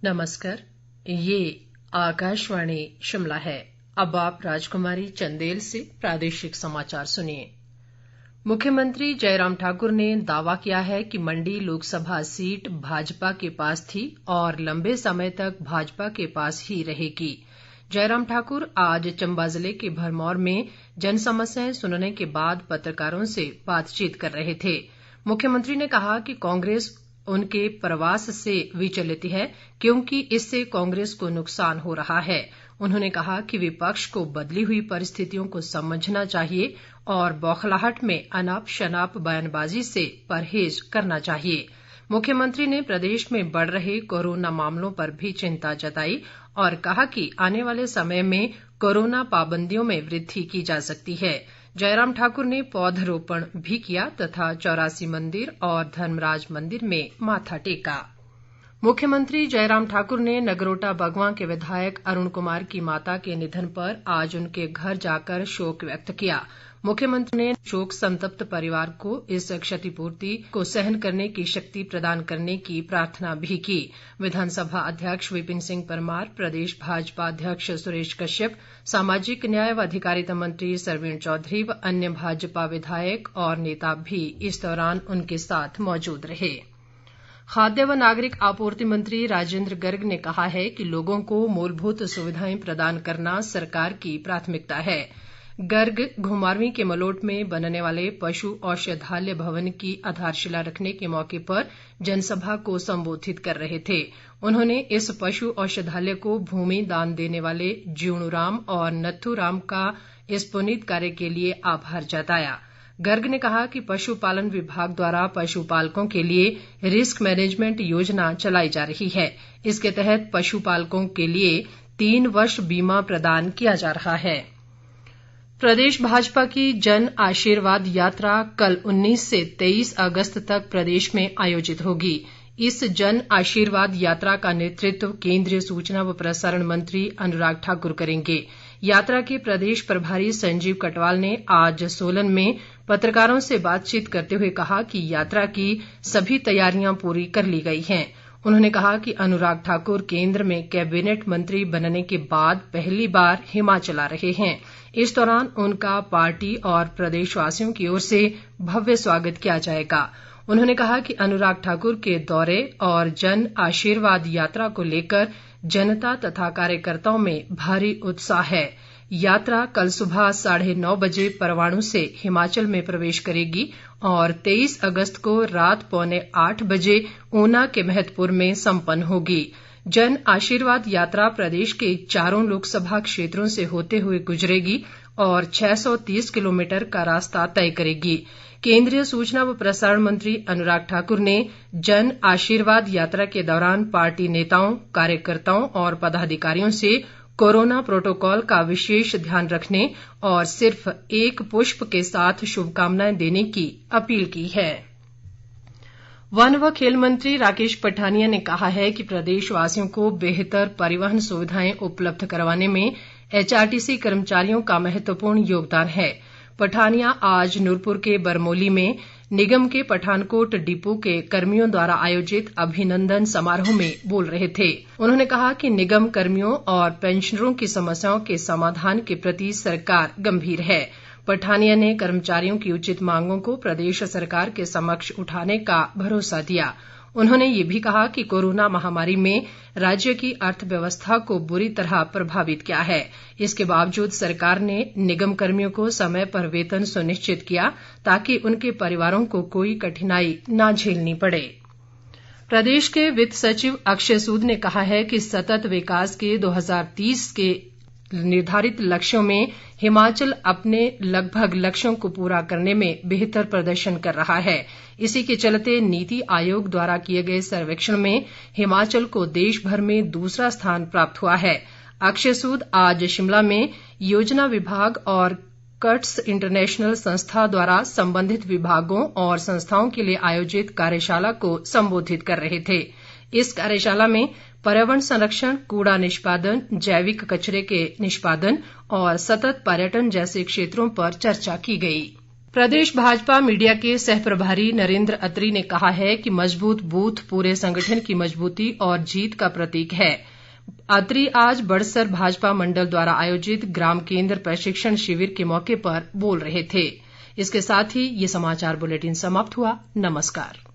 नमस्कार, ये आकाशवाणी शिमला है। अब आप राजकुमारी चंदेल से प्रादेशिक समाचार सुनिए। मुख्यमंत्री जयराम ठाकुर ने दावा किया है कि मंडी लोकसभा सीट भाजपा के पास थी और लंबे समय तक भाजपा के पास ही रहेगी। जयराम ठाकुर आज चंबा जिले के भरमौर में जनसमस्याएं सुनने के बाद पत्रकारों से बातचीत कर रहे थे। मुख्यमंत्री ने कहा कि कांग्रेस उनके प्रवास से विचलित है क्योंकि इससे कांग्रेस को नुकसान हो रहा है। उन्होंने कहा कि विपक्ष को बदली हुई परिस्थितियों को समझना चाहिए और बौखलाहट में अनाप शनाप बयानबाजी से परहेज करना चाहिए। मुख्यमंत्री ने प्रदेश में बढ़ रहे कोरोना मामलों पर भी चिंता जताई और कहा कि आने वाले समय में कोरोना पाबंदियों में वृद्धि की जा सकती है। जयराम ठाकुर ने पौधरोपण भी किया तथा 84 मंदिर और धर्मराज मंदिर में माथा टेका। मुख्यमंत्री जयराम ठाकुर ने नगरोटा बगवां के विधायक अरुण कुमार की माता के निधन पर आज उनके घर जाकर शोक व्यक्त किया। मुख्यमंत्री ने शोक संतप्त परिवार को इस क्षतिपूर्ति को सहन करने की शक्ति प्रदान करने की प्रार्थना भी की। विधानसभा अध्यक्ष विपिन सिंह परमार, प्रदेश भाजपा अध्यक्ष सुरेश कश्यप, सामाजिक न्याय व अधिकारिता मंत्री सरवीण चौधरी व अन्य भाजपा विधायक और नेता भी इस दौरान उनके साथ मौजूद रहे। खाद्य व नागरिक आपूर्ति मंत्री राजेंद्र गर्ग ने कहा है कि लोगों को मूलभूत सुविधाएं प्रदान करना सरकार की प्राथमिकता है। गर्ग घुमारवीं के मलोट में बनने वाले पशु औषधालय भवन की आधारशिला रखने के मौके पर जनसभा को संबोधित कर रहे थे। उन्होंने इस पशु औषधालय को भूमि दान देने वाले ज्यूणुराम और नथुराम का इस पुनीत कार्य के लिए आभार जताया। गर्ग ने कहा कि पशुपालन विभाग द्वारा पशुपालकों के लिए रिस्क मैनेजमेंट योजना चलाई जा रही है। इसके तहत पशुपालकों के लिए 3 वर्ष बीमा प्रदान किया जा रहा है। प्रदेश भाजपा की जन आशीर्वाद यात्रा कल 19 से 23 अगस्त तक प्रदेश में आयोजित होगी। इस जन आशीर्वाद यात्रा का नेतृत्व केंद्रीय सूचना व प्रसारण मंत्री अनुराग ठाकुर करेंगे। यात्रा के प्रदेश प्रभारी संजीव कटवाल ने आज सोलन में पत्रकारों से बातचीत करते हुए कहा कि यात्रा की सभी तैयारियां पूरी कर ली गई हैं। उन्होंने कहा कि अनुराग ठाकुर केंद्र में कैबिनेट मंत्री बनने के बाद पहली बार हिमाचल आ रहे हैं। इस दौरान उनका पार्टी और प्रदेशवासियों की ओर से भव्य स्वागत किया जाएगा। उन्होंने कहा कि अनुराग ठाकुर के दौरे और जन आशीर्वाद यात्रा को लेकर जनता तथा कार्यकर्ताओं में भारी उत्साह है। यात्रा कल सुबह 9:30 बजे परवाणु से हिमाचल में प्रवेश करेगी और 23 अगस्त को रात 7:45 बजे ऊना के महतपुर में संपन्न होगी। जन आशीर्वाद यात्रा प्रदेश के 4 लोकसभा क्षेत्रों से होते हुए गुजरेगी और 630 किलोमीटर का रास्ता तय करेगी। केंद्रीय सूचना व प्रसारण मंत्री अनुराग ठाकुर ने जन आशीर्वाद यात्रा के दौरान पार्टी नेताओं, कार्यकर्ताओं और पदाधिकारियों से कोरोना प्रोटोकॉल का विशेष ध्यान रखने और सिर्फ एक पुष्प के साथ शुभकामनाएं देने की अपील की है। वन व खेल मंत्री राकेश पठानिया ने कहा है कि प्रदेशवासियों को बेहतर परिवहन सुविधाएं उपलब्ध करवाने में एचआरटीसी कर्मचारियों का महत्वपूर्ण योगदान है। पठानिया आज नूरपुर के बरमोली में निगम के पठानकोट डिपो के कर्मियों द्वारा आयोजित अभिनंदन समारोह में बोल रहे थे। उन्होंने कहा कि निगम कर्मियों और पेंशनरों की समस्याओं के समाधान के प्रति सरकार गंभीर है। पठानिया ने कर्मचारियों की उचित मांगों को प्रदेश सरकार के समक्ष उठाने का भरोसा दिया। उन्होंने ये भी कहा कि कोरोना महामारी में राज्य की अर्थव्यवस्था को बुरी तरह प्रभावित किया है। इसके बावजूद सरकार ने निगम कर्मियों को समय पर वेतन सुनिश्चित किया ताकि उनके परिवारों को कोई कठिनाई न झेलनी पड़े। प्रदेश के वित्त सचिव अक्षय सूद ने कहा है कि सतत विकास के 2030 के निर्धारित लक्ष्यों में हिमाचल अपने लगभग लक्ष्यों को पूरा करने में बेहतर प्रदर्शन कर रहा है। इसी के चलते नीति आयोग द्वारा किए गए सर्वेक्षण में हिमाचल को देश भर में दूसरा स्थान प्राप्त हुआ है। अक्षय सूद आज शिमला में योजना विभाग और कट्स इंटरनेशनल संस्था द्वारा संबंधित विभागों और संस्थाओं के लिए आयोजित कार्यशाला को संबोधित कर रहे थे। इस कार्यशाला में पर्यावरण संरक्षण, कूड़ा निष्पादन, जैविक कचरे के निष्पादन और सतत पर्यटन जैसे क्षेत्रों पर चर्चा की गई। प्रदेश भाजपा मीडिया के सह प्रभारी नरेंद्र अत्री ने कहा है कि मजबूत बूथ पूरे संगठन की मजबूती और जीत का प्रतीक है। अत्री आज बड़सर भाजपा मंडल द्वारा आयोजित ग्राम केंद्र प्रशिक्षण शिविर के मौके पर बोल रहे थे। इसके साथ ही ये समाचार बुलेटिन समाप्त हुआ। नमस्कार।